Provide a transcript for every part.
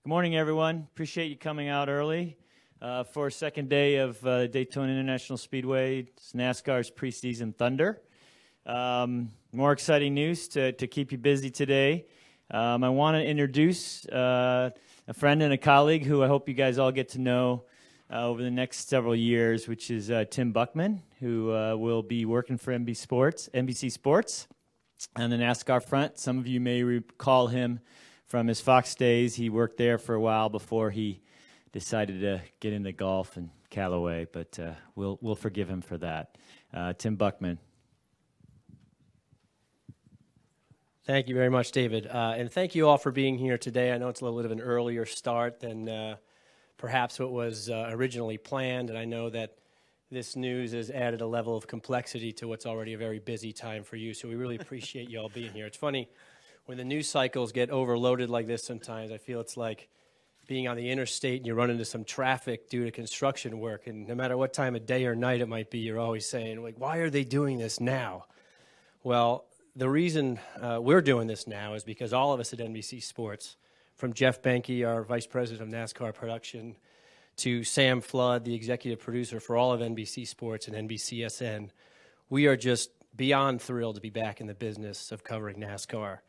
Good morning, everyone. Appreciate you coming out early for a second day of Daytona International Speedway. It's NASCAR's preseason thunder. More exciting news to keep you busy today. I want to introduce a friend and a colleague who I hope you guys all get to know over the next several years, which is Tim Buckman, who will be working for NBC Sports on the NASCAR front. Some of you may recall him from his Fox days. He worked there for a while before he decided to get into golf and Callaway, but we'll forgive him for that. Tim Buckman. Thank you very much, David. And thank you all for being here today. I know it's a little bit of an earlier start than perhaps what was originally planned, and I know that this news has added a level of complexity to what's already a very busy time for you, so we really appreciate you all being here. It's funny, when the news cycles get overloaded like this sometimes, I feel it's like being on the interstate and you run into some traffic due to construction work, and no matter what time of day or night it might be, you're always saying, like, why are they doing this now? Well, the reason we're doing this now is because all of us at NBC Sports, from Jeff Benke, our Vice President of NASCAR Production, to Sam Flood, the Executive Producer for all of NBC Sports and NBCSN, we are just beyond thrilled to be back in the business of covering NASCAR.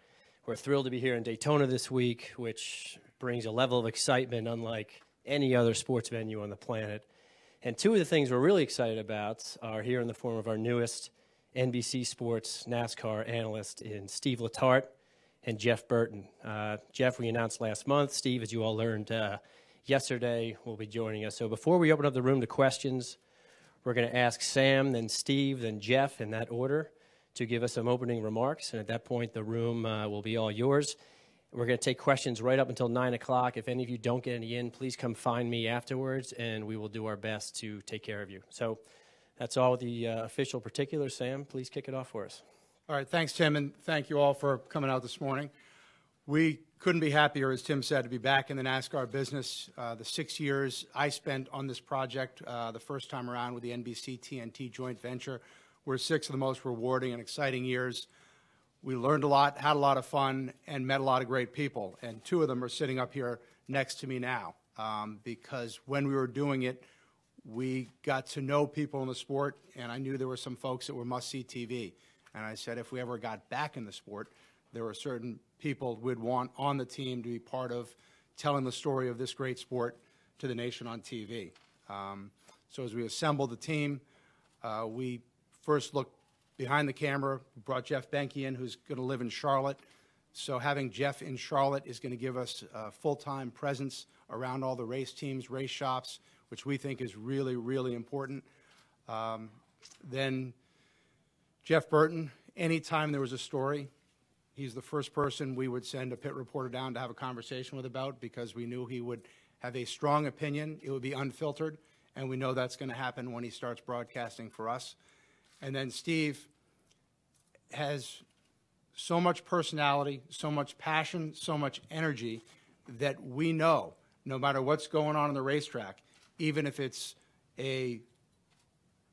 We're thrilled to be here in Daytona this week, which brings a level of excitement unlike any other sports venue on the planet. And two of the things we're really excited about are here in the form of our newest NBC Sports NASCAR analyst in Steve Letarte and Jeff Burton. Jeff, we announced last month. Steve, as you all learned yesterday, will be joining us. So before we open up the room to questions, we're going to ask Sam, then Steve, then Jeff in that order to give us some opening remarks. And at that point, the room will be all yours. We're going to take questions right up until 9 o'clock. If any of you don't get any in, please come find me afterwards, and we will do our best to take care of you. So that's all the official particulars. Sam, please kick it off for us. All right, thanks, Tim, and thank you all for coming out this morning. We couldn't be happier, as Tim said, to be back in the NASCAR business. The 6 years I spent on this project, the first time around with the NBC TNT joint venture, were 6 of the most rewarding and exciting years. We learned a lot, had a lot of fun, and met a lot of great people. And 2 of them are sitting up here next to me now because when we were doing it, we got to know people in the sport, and I knew there were some folks that were must-see TV. And I said if we ever got back in the sport, there were certain people we'd want on the team to be part of telling the story of this great sport to the nation on TV. So as we assembled the team, we first looked behind the camera, brought Jeff Benke in, who's going to live in Charlotte. So having Jeff in Charlotte is going to give us a full-time presence around all the race teams, race shops, which we think is really, really important. Then Jeff Burton, anytime there was a story, he's the first person we would send a pit reporter down to have a conversation with about because we knew he would have a strong opinion. It would be unfiltered, and we know that's going to happen when he starts broadcasting for us. And then Steve has so much personality, so much passion, so much energy that we know no matter what's going on the racetrack, even if it's a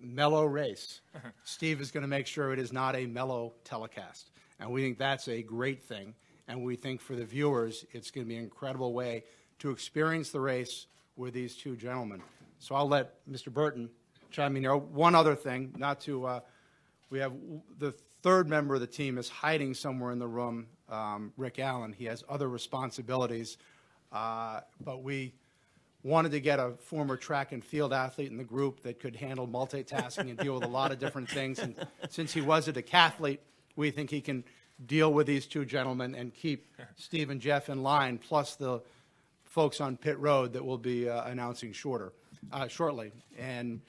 mellow race, Steve is going to make sure it is not a mellow telecast. And we think that's a great thing. And we think for the viewers, it's going to be an incredible way to experience the race with these 2 gentlemen. So I'll let Mr. Burton chime in here. One other thing, we have the 3rd member of the team is hiding somewhere in the room, Rick Allen. He has other responsibilities, but we wanted to get a former track and field athlete in the group that could handle multitasking and deal with a lot of different things. And since he was a decathlete, we think he can deal with these 2 gentlemen and keep Steve and Jeff in line, plus the folks on pit road that we'll be announcing shortly. And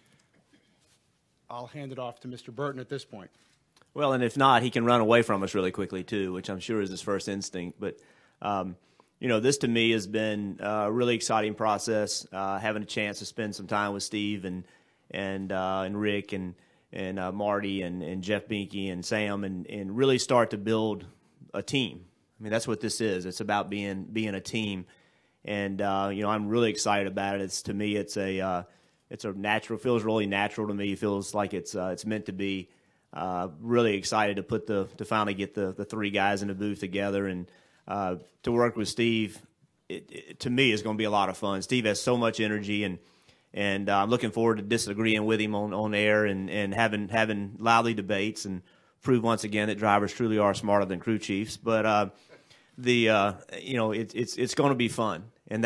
I'll hand it off to Mr. Burton at this point. Well, and if not, he can run away from us really quickly, too, which I'm sure is his first instinct. But, you know, this to me has been a really exciting process, having a chance to spend some time with Steve and Rick and Marty and Jeff Benke and Sam and really start to build a team. I mean, that's what this is. It's about being a team. And, you know, I'm really excited about it. To me, it's a natural, feels really natural to me. It feels like it's meant to be. Really excited to finally get the 3 guys in the booth together and to work with Steve. to me, is going to be a lot of fun. Steve has so much energy, and I'm looking forward to disagreeing with him on air and having lively debates and prove once again that drivers truly are smarter than crew chiefs. But it's going to be fun, and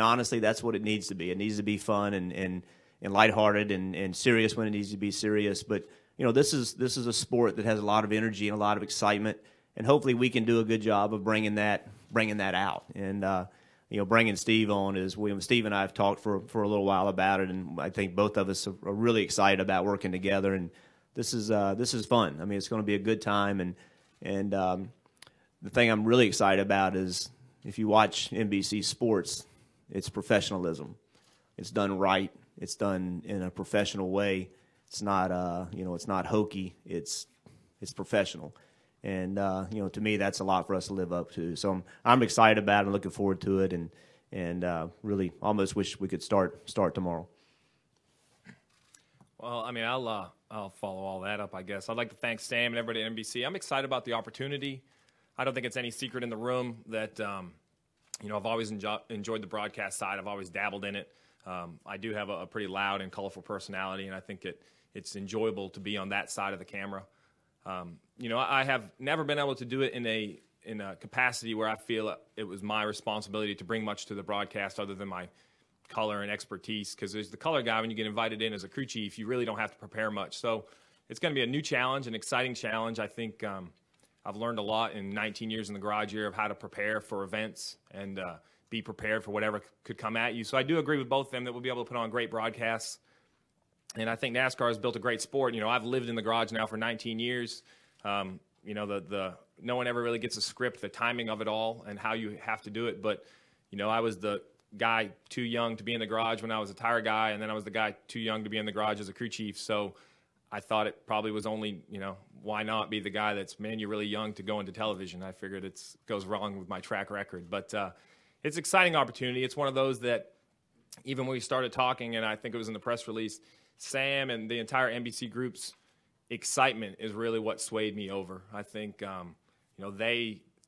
honestly, that's what it needs to be. It needs to be fun and lighthearted and serious when it needs to be serious. But this is a sport that has a lot of energy and a lot of excitement, and hopefully we can do a good job of bringing that out. And bringing Steve on is Steve and I have talked for a little while about it, and I think both of us are really excited about working together. And this is fun. I mean, it's going to be a good time. And the thing I'm really excited about is if you watch NBC Sports, it's professionalism. It's done right. It's done in a professional way. It's not it's not hokey. It's professional. And to me, that's a lot for us to live up to. So I'm excited about it. I'm looking forward to it, and really almost wish we could start tomorrow. Well, I mean, I'll follow all that up, I guess. I'd like to thank Sam and everybody at NBC. I'm excited about the opportunity. I don't think it's any secret in the room that I've always enjoyed the broadcast side. I've always dabbled in it. I do have a pretty loud and colorful personality, and I think it's enjoyable to be on that side of the camera. I have never been able to do it in a capacity where I feel it was my responsibility to bring much to the broadcast other than my color and expertise, because as the color guy, when you get invited in as a crew chief, you really don't have to prepare much. So it's going to be a new challenge, an exciting challenge. I think I've learned a lot in 19 years in the garage here of how to prepare for events and be prepared for whatever could come at you. So I do agree with both of them that we'll be able to put on great broadcasts. And I think NASCAR has built a great sport. I've lived in the garage now for 19 years. No one ever really gets a script, the timing of it all, and how you have to do it. But, I was the guy too young to be in the garage when I was a tire guy, and then I was the guy too young to be in the garage as a crew chief. So I thought it probably was only, why not be the guy that's, man, you're really young to go into television. I figured it goes wrong with my track record. But it's an exciting opportunity. It's one of those that even when we started talking, and I think it was in the press release, Sam and the entire NBC group's excitement is really what swayed me over. I think,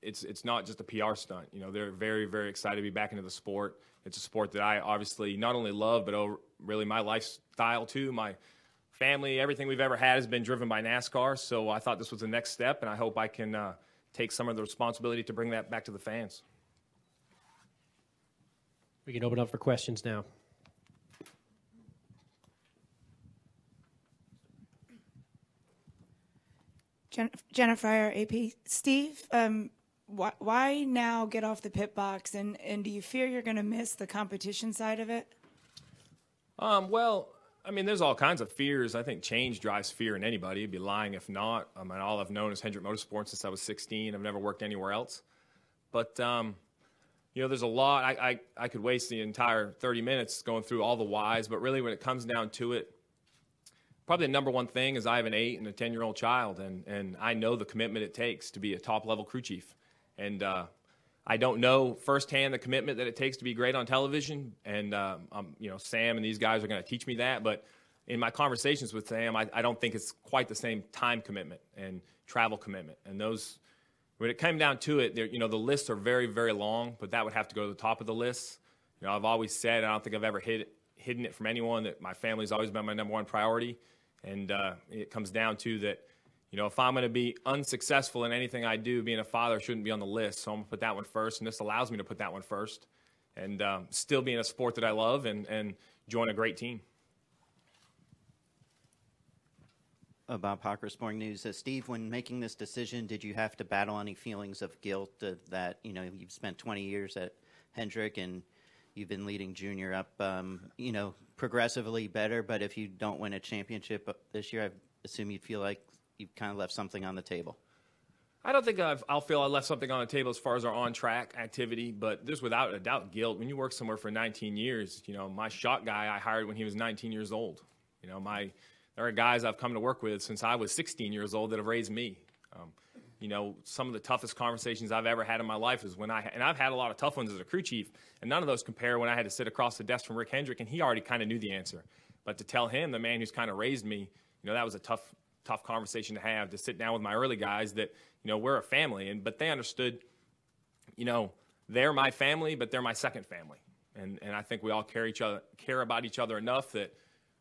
it's not just a PR stunt. They're very, very excited to be back into the sport. It's a sport that I obviously not only love, but really my lifestyle too. My family, everything we've ever had has been driven by NASCAR. So I thought this was the next step, and I hope I can take some of the responsibility to bring that back to the fans. We can open up for questions now. Jennifer, AP. Steve, why now get off the pit box, and do you fear you're going to miss the competition side of it? Well, I mean, there's all kinds of fears. I think change drives fear in anybody. It'd be lying if not. I mean, all I've known is Hendrick Motorsports since I was 16. I've never worked anywhere else. But, there's a lot. I could waste the entire 30 minutes going through all the whys, but really when it comes down to it, probably the number one thing is I have an 8 and a 10-year-old child, and I know the commitment it takes to be a top-level crew chief. And I don't know firsthand the commitment that it takes to be great on television, and Sam and these guys are going to teach me that. But in my conversations with Sam, I don't think it's quite the same time commitment and travel commitment. And those, when it came down to it, the lists are very, very long, but that would have to go to the top of the list. I've always said, I don't think I've ever hidden it from anyone, that my family's always been my number one priority. And it comes down to that, if I'm going to be unsuccessful in anything I do, being a father shouldn't be on the list. So I'm going to put that one first, and this allows me to put that one first. And still be in a sport that I love and join a great team. Bob Hocker, Sporting News. Steve, when making this decision, did you have to battle any feelings of guilt that, you've spent 20 years at Hendrick and you've been leading Junior up, progressively better, but if you don't win a championship this year, I assume you'd feel like you've kind of left something on the table. I don't think I'll feel I left something on the table as far as our on-track activity, but there's without a doubt guilt. When you work somewhere for 19 years, my shot guy I hired when he was 19 years old. There are guys I've come to work with since I was 16 years old that have raised me. Some of the toughest conversations I've ever had in my life is when and I've had a lot of tough ones as a crew chief, and none of those compare when I had to sit across the desk from Rick Hendrick, and he already kind of knew the answer. But to tell him, the man who's kind of raised me, that was a tough conversation to have, to sit down with my early guys that, we're a family, but they understood, they're my family, but they're my second family. And I think we all care about each other enough that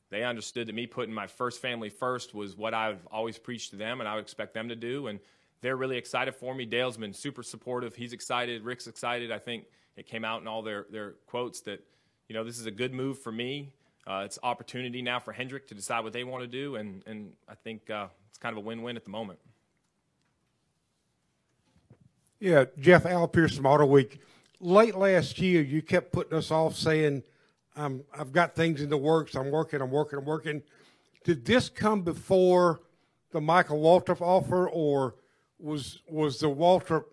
they understood that me putting my first family first was what I've always preached to them and I would expect them to do. And they're really excited for me. Dale's been super supportive. He's excited. Rick's excited. I think it came out in all their quotes that, this is a good move for me. It's opportunity now for Hendrick to decide what they want to do. And I think it's kind of a win-win at the moment. Yeah, Jeff, Al Pierce from Auto Week. Late last year, you kept putting us off saying, I've got things in the works, I'm working. Did this come before the Michael Waltrip offer, or was the Waltrip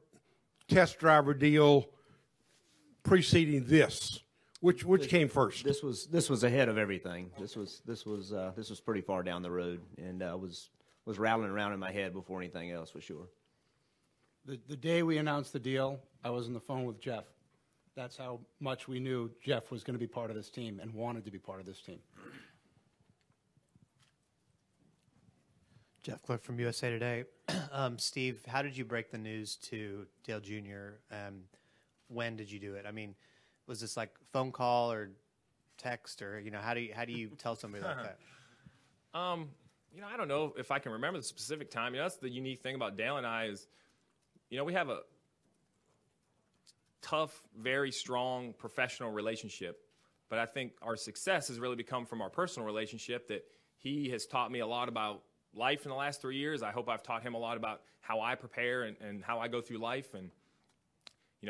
test driver deal preceding this? Which came first? This was ahead of everything. This was pretty far down the road, and was rattling around in my head before anything else, for sure. The day we announced the deal, I was on the phone with Jeff. That's how much we knew Jeff was going to be part of this team and wanted to be part of this team. Jeff Clark from USA Today. Steve, how did you break the news to Dale Jr.? When did you do it? I mean, was this like phone call or text, or how do you tell somebody like that? I don't know if I can remember the specific time. That's the unique thing about Dale and I is, we have a tough, very strong professional relationship, but I think our success has really become from our personal relationship, that he has taught me a lot about life in the last 3 years. I hope I've taught him a lot about how I prepare and how I go through life. And,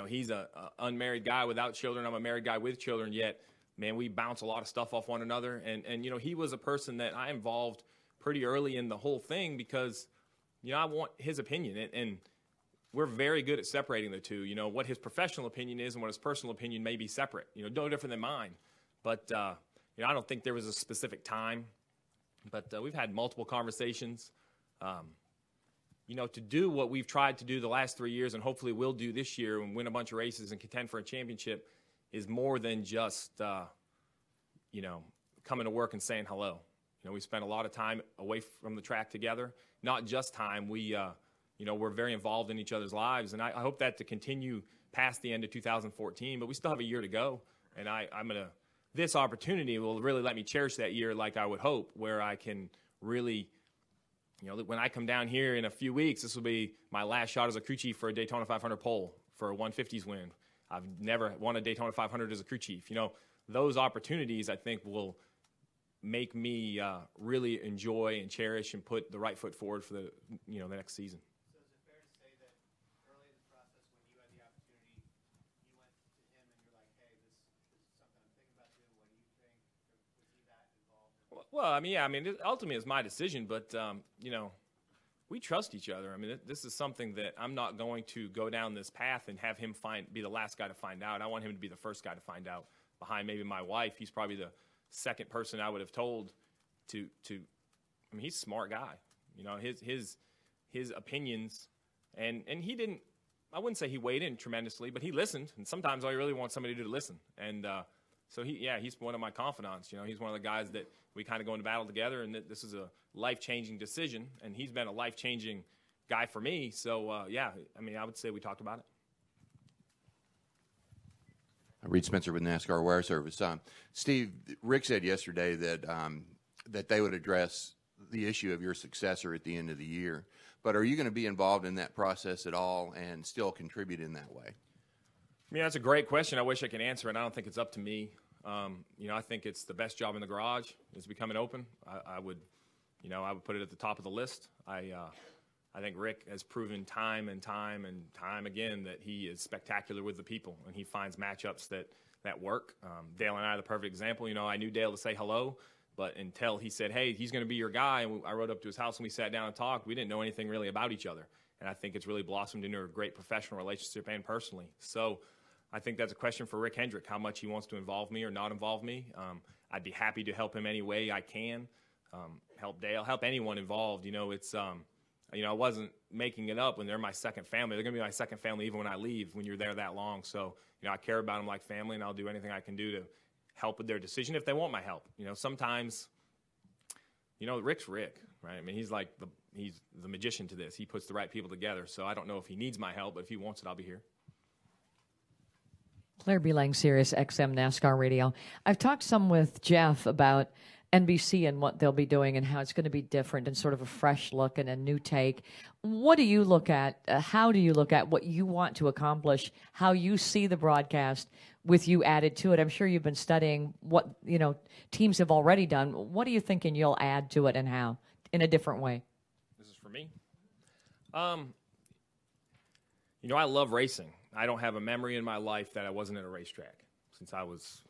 he's an unmarried guy without children. I'm a married guy with children, yet, man, we bounce a lot of stuff off one another. And he was a person that I involved pretty early in the whole thing because, I want his opinion. And we're very good at separating the two. What his professional opinion is and what his personal opinion may be separate. No different than mine. But, I don't think there was a specific time. But we've had multiple conversations. To do what we've tried to do the last 3 years and hopefully will do this year and win a bunch of races and contend for a championship is more than just, coming to work and saying hello. We spent a lot of time away from the track together. Not just time. We're very involved in each other's lives. And I hope that to continue past the end of 2014. But we still have a year to go. And this opportunity will really let me cherish that year like I would hope, where I can really, when I come down here in a few weeks, this will be my last shot as a crew chief for a Daytona 500 pole for a 150s win. I've never won a Daytona 500 as a crew chief. Those opportunities, I think, will make me really enjoy and cherish and put the right foot forward for the next season. So is it fair to say that early in the process, when you had the opportunity, you went to him and you're like, hey, this is something I'm thinking about doing. What do you think? Or was he that involved? Well, ultimately it's my decision, but we trust each other. This is something that I'm not going to go down this path and have him be the last guy to find out. I want him to be the first guy to find out. Behind maybe my wife, he's probably the second person I would have told to. He's a smart guy. His opinions, and he didn't. I wouldn't say he weighed in tremendously, but he listened. And sometimes all you really want somebody to do to listen. And so he's one of my confidants. He's one of the guys that we kind of go into battle together, and this is a life-changing decision. And he's been a life-changing guy for me. So I would say we talked about it. Reed Spencer with NASCAR Wire Service. Steve, Rick said yesterday that they would address the issue of your successor at the end of the year. But are you going to be involved in that process at all and still contribute in that way? That's a great question. I wish I could answer it. I don't think it's up to me. I think it's the best job in the garage is becoming open. I would put it at the top of the list. I think Rick has proven time and time again that he is spectacular with the people, and he finds matchups that work. Dale and I are the perfect example. I knew Dale to say hello, but until he said, hey, he's going to be your guy, and I rode up to his house and we sat down and talked, we didn't know anything really about each other. And I think it's really blossomed into a great professional relationship and personally. So I think that's a question for Rick Hendrick, how much he wants to involve me or not involve me. I'd be happy to help him any way I can, help Dale, help anyone involved. I wasn't making it up when they're my second family. They're going to be my second family even when I leave, when you're there that long. So, I care about them like family, and I'll do anything I can do to help with their decision if they want my help. Sometimes, Rick's Rick, right? He's the magician to this. He puts the right people together. So I don't know if he needs my help, but if he wants it, I'll be here. Claire Belang, Sirius XM NASCAR Radio. I've talked some with Jeff about NBC and what they'll be doing and how it's going to be different and sort of a fresh look and a new take. What do you look at? How do you look at what you want to accomplish? How you see the broadcast with you added to it? I'm sure you've been studying what teams have already done. What are you thinking you'll add to it and how in a different way? This is for me. I love racing. I don't have a memory in my life that I wasn't at a racetrack since I was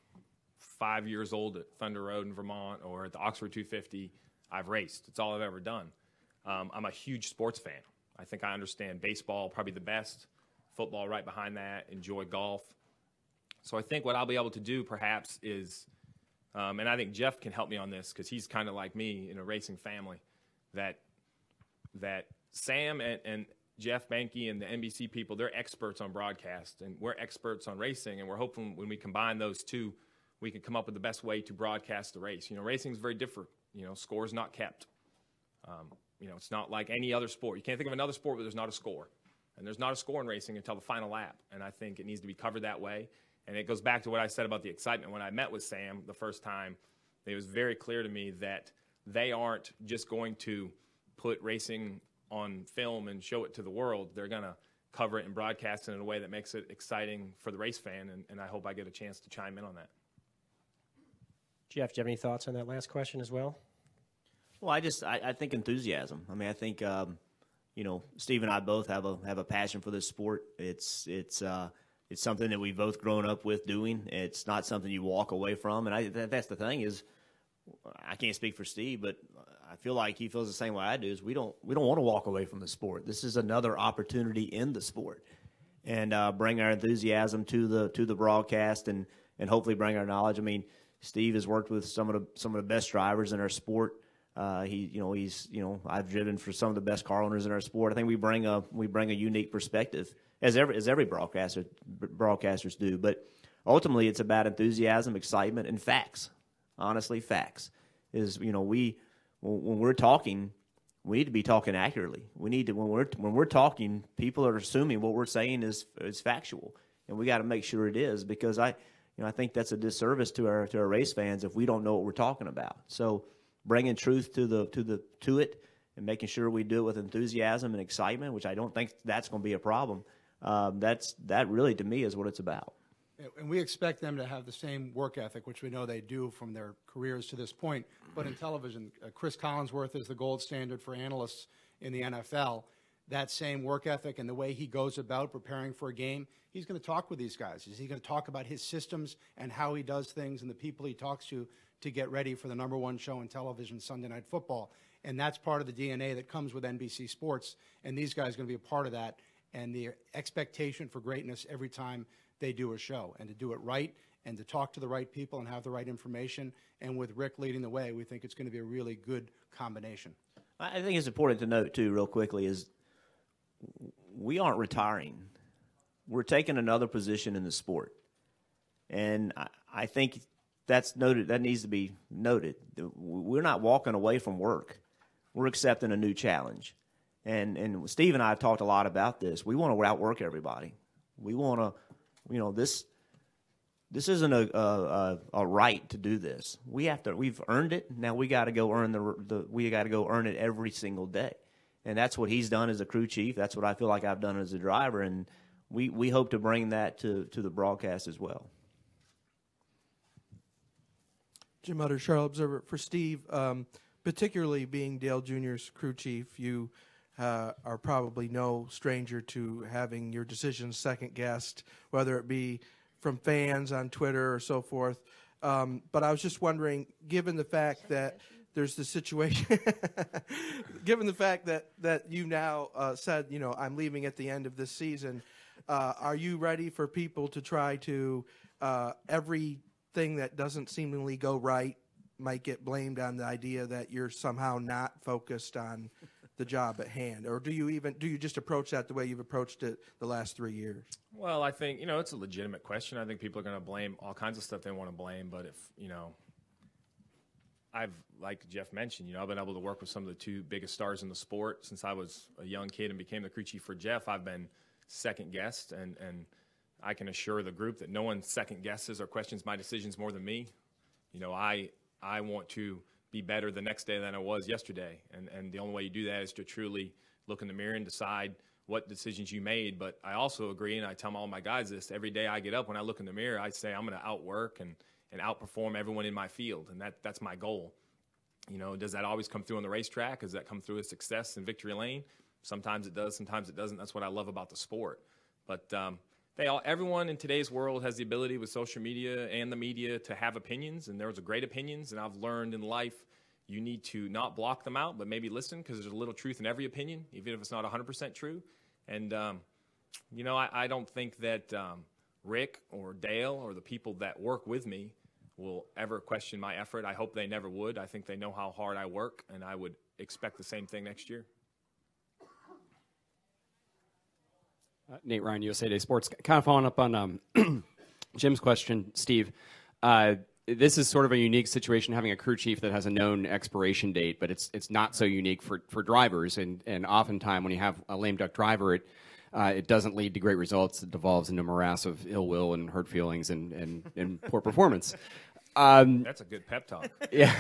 5 years old at Thunder Road in Vermont or at the Oxford 250. I've raced. It's all I've ever done. I'm a huge sports fan. I think I understand baseball probably the best, football right behind that, enjoy golf. So I think what I'll be able to do perhaps is, and I think Jeff can help me on this because he's kind of like me in a racing family, that Sam and Jeff Banke and the NBC people, they're experts on broadcast, and we're experts on racing, and we're hoping when we combine those two, we can come up with the best way to broadcast the race. Racing is very different. Scores not kept. It's not like any other sport. You can't think of another sport where there's not a score. And there's not a score in racing until the final lap, and I think it needs to be covered that way. And it goes back to what I said about the excitement. When I met with Sam the first time, it was very clear to me that they aren't just going to put racing on film and show it to the world. They're going to cover it and broadcast it in a way that makes it exciting for the race fan, and I hope I get a chance to chime in on that. Jeff, do you have any thoughts on that last question as well? Well, I think enthusiasm. I mean, I think Steve and I both have a passion for this sport. It's something that we've both grown up with doing. It's not something you walk away from, and that's the thing is, I can't speak for Steve, but I feel like he feels the same way I do. Is we don't want to walk away from the sport. This is another opportunity in the sport, and bring our enthusiasm to the broadcast, and hopefully bring our knowledge. I mean, Steve has worked with some of the best drivers in our sport. I've driven for some of the best car owners in our sport. I think we bring a unique perspective as every broadcasters do. But ultimately, it's about enthusiasm, excitement, and facts. Honestly, facts is when we're talking, we need to be talking accurately. We need to when we're talking, people are assuming what we're saying is factual, and we got to make sure it is, because I think that's a disservice to our race fans if we don't know what we're talking about. So bringing truth to it and making sure we do it with enthusiasm and excitement, which I don't think that's going to be a problem. That really to me is what it's about. And we expect them to have the same work ethic, which we know they do from their careers to this point. But in television, Chris Collinsworth is the gold standard for analysts in the NFL. That same work ethic and the way he goes about preparing for a game, he's going to talk with these guys. He's going to talk about his systems and how he does things and the people he talks to get ready for the #1 show in television, Sunday Night Football. And that's part of the DNA that comes with NBC Sports. And these guys are going to be a part of that. And the expectation for greatness every time they do a show, and to do it right and to talk to the right people and have the right information. And with Rick leading the way, we think it's going to be a really good combination. I think it's important to note, too, real quickly, is we aren't retiring. We're taking another position in the sport. And I think that's noted. That needs to be noted. We're not walking away from work. We're accepting a new challenge. And Steve and I have talked a lot about this. We want to outwork everybody. We want to, this isn't a right to do this. We've earned it. Now we got to go earn it every single day. And that's what he's done as a crew chief. That's what I feel like I've done as a driver. And we hope to bring that to the broadcast as well. Jim Utter, Charlotte Observer. For Steve, particularly being Dale Jr.'s crew chief, you are probably no stranger to having your decisions second-guessed, whether it be from fans on Twitter or so forth. But I was just wondering, given the fact that there's the situation, given the fact that you now said, I'm leaving at the end of this season, are you ready for people to try to everything that doesn't seemingly go right might get blamed on the idea that you're somehow not focused on the job at hand? Or do you just approach that the way you've approached it the last 3 years? Well, I think, it's a legitimate question. I think people are going to blame all kinds of stuff they want to blame. But if, I've, like Jeff mentioned, I've been able to work with some of the two biggest stars in the sport. Since I was a young kid and became the crew chief for Jeff, I've been second guessed. And I can assure the group that no one second guesses or questions my decisions more than me. You know, I want to be better the next day than I was yesterday. And the only way you do that is to truly look in the mirror and decide what decisions you made. But I also agree, and I tell all my guys this, every day I get up, when I look in the mirror, I say I'm going to outwork and outperform everyone in my field. And that's my goal. You know, does that always come through on the racetrack? Does that come through as success in victory lane? Sometimes it does, sometimes it doesn't. That's what I love about the sport. But everyone in today's world has the ability with social media and the media to have opinions, and there's great opinions. And I've learned in life you need to not block them out, but maybe listen, because there's a little truth in every opinion, even if it's not 100% true. And, you know, I don't think that Rick or Dale or the people that work with me will ever question my effort. I hope they never would. I think they know how hard I work, and I would expect the same thing next year. Nate Ryan, USA Today Sports. Kind of following up on Jim's question, Steve. This is sort of a unique situation, having a crew chief that has a known expiration date, but it's not so unique for drivers. And oftentimes when you have a lame duck driver, it doesn't lead to great results. It devolves into a morass of ill will and hurt feelings and poor performance. That's a good pep talk. Yeah.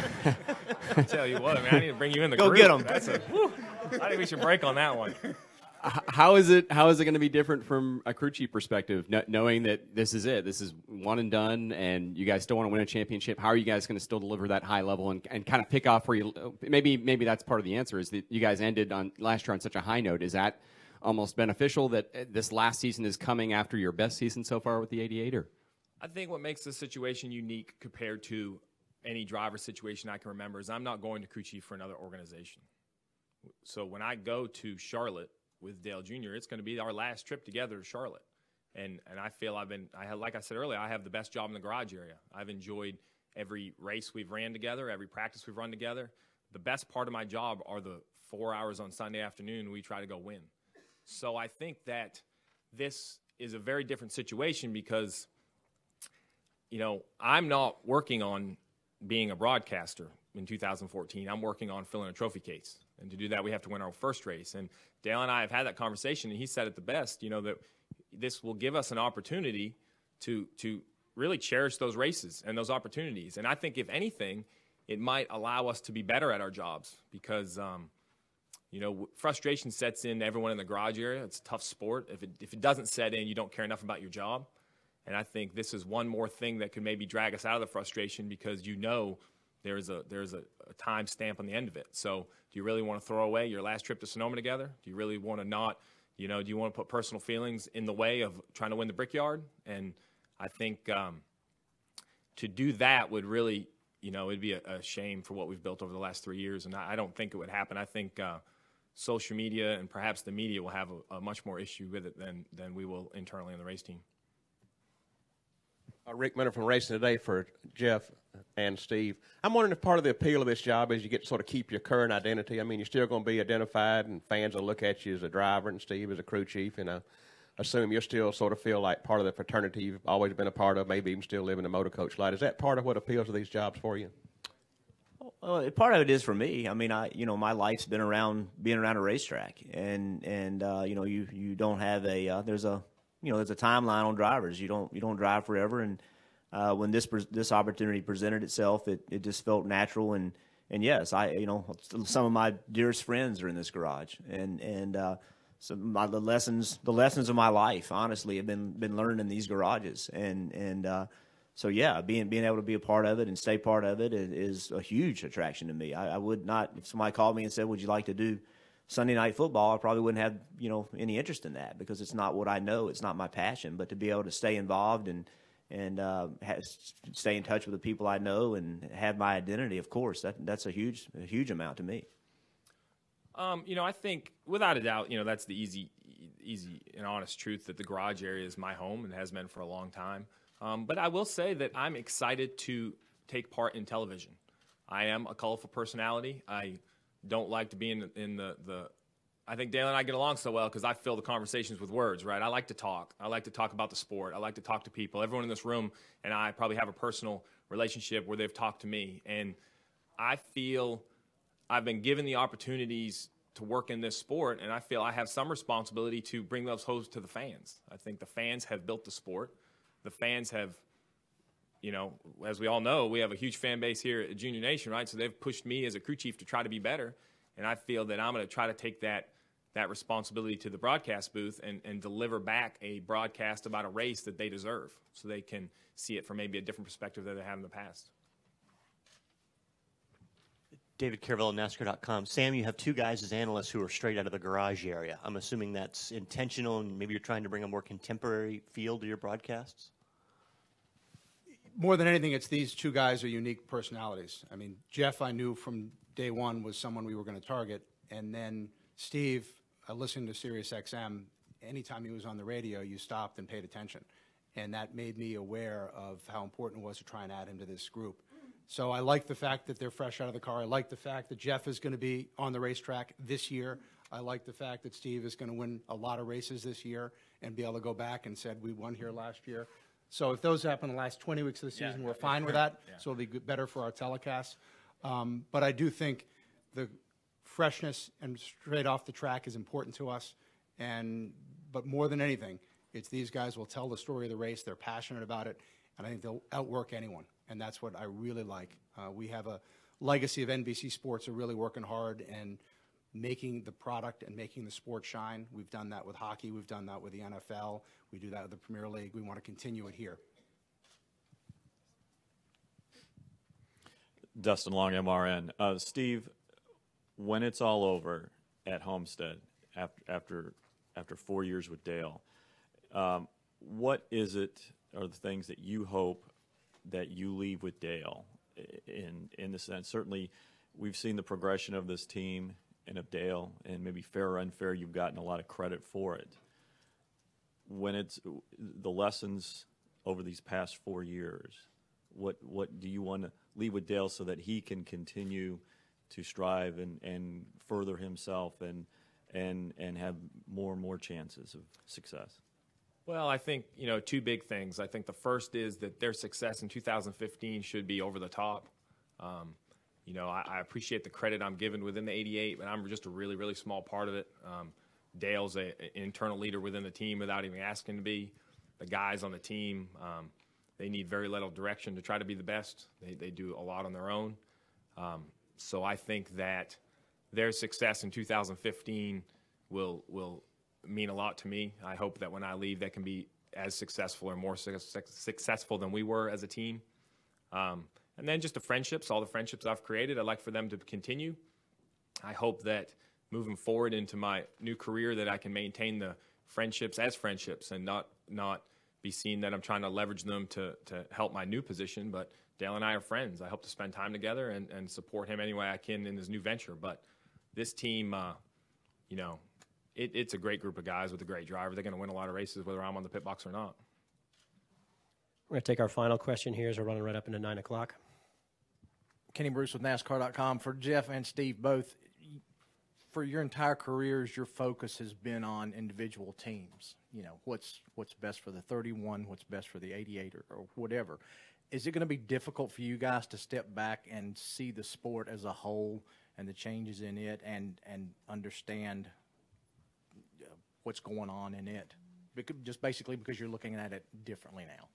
I tell you what, I mean, I need to bring you in the Go group. get 'em. I think we should break on that one. How is it going to be different from a crew chief perspective, knowing that this is it? This is one and done, and you guys still want to win a championship. How are you guys going to still deliver that high level and kind of pick off where you – maybe that's part of the answer, is that you guys ended on last year on such a high note. Is that almost beneficial that this last season is coming after your best season so far with the 88? Or? I think what makes this situation unique compared to any driver situation I can remember is I'm not going to crew chief for another organization. So when I go to Charlotte – with Dale Jr., it's going to be our last trip together to Charlotte. And I feel like I said earlier, I have the best job in the garage area. I've enjoyed every race we've ran together, every practice we've run together. The best part of my job are the 4 hours on Sunday afternoon we try to go win. So I think that this is a very different situation because, you know, I'm not working on being a broadcaster in 2014. I'm working on filling a trophy case. And to do that, we have to win our first race. And Dale and I have had that conversation, and he said it the best, you know, that this will give us an opportunity to really cherish those races and those opportunities. And I think, if anything, it might allow us to be better at our jobs because, you know, frustration sets in everyone in the garage area. It's a tough sport. If it doesn't set in, you don't care enough about your job. And I think this is one more thing that could maybe drag us out of the frustration because you know there's a time stamp on the end of it. So do you really want to throw away your last trip to Sonoma together? Do you really want to not, you know, do you want to put personal feelings in the way of trying to win the Brickyard? And I think to do that would really, you know, it'd be a shame for what we've built over the last 3 years. And I don't think it would happen. I think social media and perhaps the media will have a much more issue with it than we will internally on the race team. Rick Minner from Racing Today for Jeff and Steve. I'm wondering if part of the appeal of this job is you get to sort of keep your current identity. I mean, you're still going to be identified, and fans will look at you as a driver and Steve as a crew chief, and I assume you still sort of feel like part of the fraternity you've always been a part of, maybe even still live in the motor coach light. Is that part of what appeals to these jobs for you? Well, part of it is for me. I mean, my life's been around being around a racetrack, and you know, you don't have there's a timeline on drivers. You don't drive forever, and when this opportunity presented itself, it just felt natural. And yes, some of my dearest friends are in this garage, and so the lessons of my life, honestly, have been learned in these garages, and so yeah, being able to be a part of it and stay part of it is a huge attraction to me. I would not, if somebody called me and said, "Would you like to do Sunday night football?" I probably wouldn't have any interest in that because it's not what I know. It's not my passion. But to be able to stay involved and stay in touch with the people I know and have my identity, of course, that's a huge amount to me. I think without a doubt, that's the easy and honest truth that the garage area is my home and has been for a long time. But I will say that I'm excited to take part in television. I am a colorful personality. I don't like to be in the I think Dale and I get along so well because I fill the conversations with words, right? I like to talk. I like to talk about the sport. I like to talk to people. Everyone in this room and I probably have a personal relationship where they've talked to me. And I feel I've been given the opportunities to work in this sport, and I feel I have some responsibility to bring those hopes to the fans. I think the fans have built the sport. The fans have, as we all know, we have a huge fan base here at Junior Nation, right? So they've pushed me as a crew chief to try to be better, and I feel that I'm going to try to take that responsibility to the broadcast booth and deliver back a broadcast about a race that they deserve, so they can see it from maybe a different perspective than they have in the past. David Carville, NASCAR.com. Sam, you have two guys as analysts who are straight out of the garage area. I'm assuming that's intentional, and maybe you're trying to bring a more contemporary feel to your broadcasts? More than anything, it's these two guys are unique personalities. I mean, Jeff, I knew from day one was someone we were going to target, and then Steve, listening to Sirius XM, anytime he was on the radio, you stopped and paid attention, and that made me aware of how important it was to try and add him to this group. So I like the fact that they're fresh out of the car. I like the fact that Jeff is going to be on the racetrack this year. I like the fact that Steve is going to win a lot of races this year and be able to go back and said, we won here last year. So if those happen in the last 20 weeks of the season, we're fine with that. Yeah. So it'll be better for our telecasts. But I do think the freshness and straight off the track is important to us. But more than anything, it's these guys will tell the story of the race. They're passionate about it. And I think they'll outwork anyone. And that's what I really like. We have a legacy of NBC Sports are really working hard and making the product and making the sport shine. We've done that with hockey. We've done that with the NFL. We do that with the Premier League. We want to continue it here. Dustin Long, MRN. Steve, when it's all over at Homestead after 4 years with Dale, what is it, are the things that you hope that you leave with Dale in the sense? Certainly we've seen the progression of this team and of Dale, and maybe fair or unfair, you've gotten a lot of credit for it. When it's the lessons over these past 4 years, what do you want to leave with Dale so that he can continue to strive and further himself and have more and more chances of success? Well, I think, two big things. I think the first is that their success in 2015 should be over the top. I appreciate the credit I'm given within the 88, but I'm just a really, really small part of it. Dale's an internal leader within the team without even asking to be. The guys on the team, they need very little direction to try to be the best. They do a lot on their own. So I think that their success in 2015 will mean a lot to me. I hope that when I leave, they can be as successful or more successful than we were as a team. And then just the friendships, all the friendships I've created, I'd like for them to continue. I hope that moving forward into my new career that I can maintain the friendships as friendships and not be seen that I'm trying to leverage them to help my new position. But Dale and I are friends. I hope to spend time together and support him any way I can in his new venture. But this team, it's a great group of guys with a great driver. They're going to win a lot of races whether I'm on the pit box or not. We're going to take our final question here as we're running right up into 9 o'clock. Kenny Bruce with NASCAR.com. For Jeff and Steve both, for your entire careers, your focus has been on individual teams. What's best for the 31, what's best for the 88 or whatever. Is it going to be difficult for you guys to step back and see the sport as a whole and the changes in it and understand what's going on in it? Just basically because you're looking at it differently now.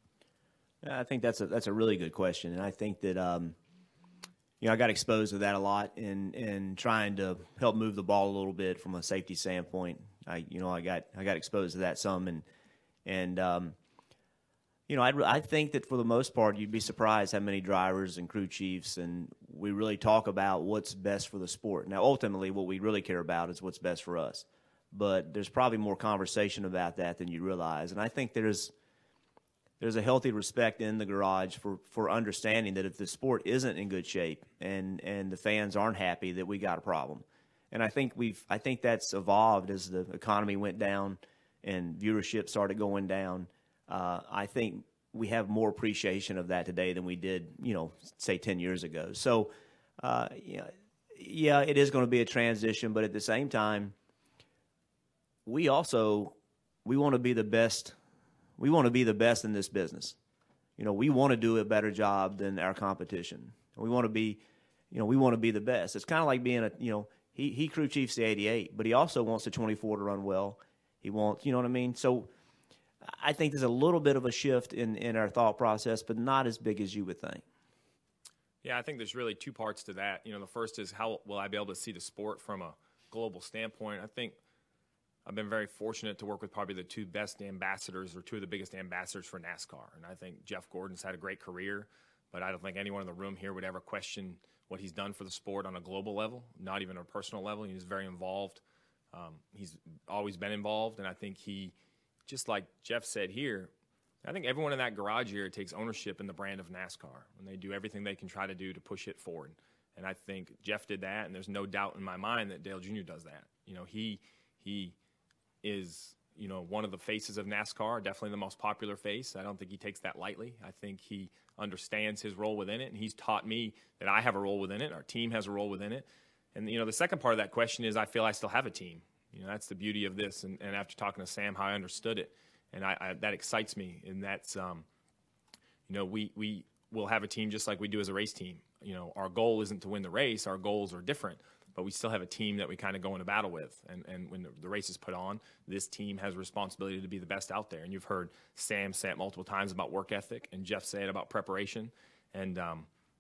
I think that's a really good question, and I think that I got exposed to that a lot in trying to help move the ball a little bit from a safety standpoint. I got exposed to that some, and I think that for the most part you'd be surprised how many drivers and crew chiefs and we really talk about what's best for the sport. Now, ultimately, what we really care about is what's best for us, but there's probably more conversation about that than you realize, and I think there's a healthy respect in the garage for understanding that if the sport isn't in good shape and the fans aren't happy, that we got a problem. And I think that's evolved as the economy went down and viewership started going down. I think we have more appreciation of that today than we did, say 10 years ago. So, it is going to be a transition, but at the same time, we want to be the best. We want to be the best in this business. We want to do a better job than our competition. We want to be the best. It's kind of like being He crew chiefs the 88, but he also wants the 24 to run well. He wants, you know what I mean? So I think there's a little bit of a shift in our thought process, but not as big as you would think. Yeah, I think there's really two parts to that. You know, the first is how will I be able to see the sport from a global standpoint? I think I've been very fortunate to work with probably the two best ambassadors or two of the biggest ambassadors for NASCAR. And I think Jeff Gordon's had a great career, but I don't think anyone in the room here would ever question what he's done for the sport on a global level, not even a personal level. He's very involved. He's always been involved, and I think he, just like Jeff said here, I think everyone in that garage here takes ownership in the brand of NASCAR, and they do everything they can try to do to push it forward. And I think Jeff did that, and there's no doubt in my mind that Dale Jr. does that. You know, he is, you know, one of the faces of NASCAR, definitely the most popular face. I don't think he takes that lightly. I think he understands his role within it, and he's taught me that I have a role within it. Our team has a role within it. And, you know, the second part of that question is I feel I still have a team. You know, that's the beauty of this. And after talking to Sam, how I understood it, and that excites me. And that's, you know, we will have a team just like we do as a race team. You know, our goal isn't to win the race. Our goals are different. But we still have a team that we kind of go into battle with. And when the race is put on, this team has a responsibility to be the best out there. And you've heard Sam say it multiple times about work ethic, and Jeff say it about preparation. And,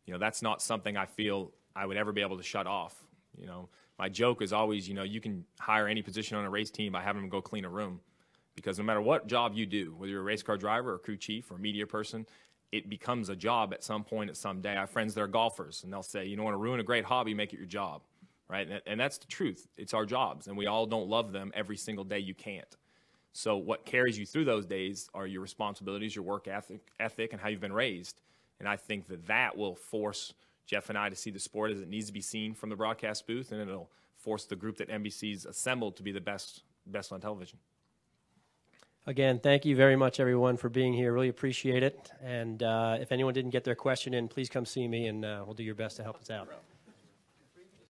you know, that's not something I feel I would ever be able to shut off. You know, my joke is always, you know, you can hire any position on a race team by having them go clean a room. Because no matter what job you do, whether you're a race car driver or crew chief or media person, it becomes a job at some point, at some day. I have friends that are golfers, and they'll say, you don't want to ruin a great hobby, make it your job. Right? And that's the truth. It's our jobs, and we all don't love them every single day. You can't. So what carries you through those days are your responsibilities, your work ethic, and how you've been raised. And I think that will force Jeff and I to see the sport as it needs to be seen from the broadcast booth, and it'll force the group that NBC's assembled to be the best on television. Again, thank you very much, everyone, for being here. Really appreciate it. And if anyone didn't get their question in, please come see me, and we'll do your best to help us out.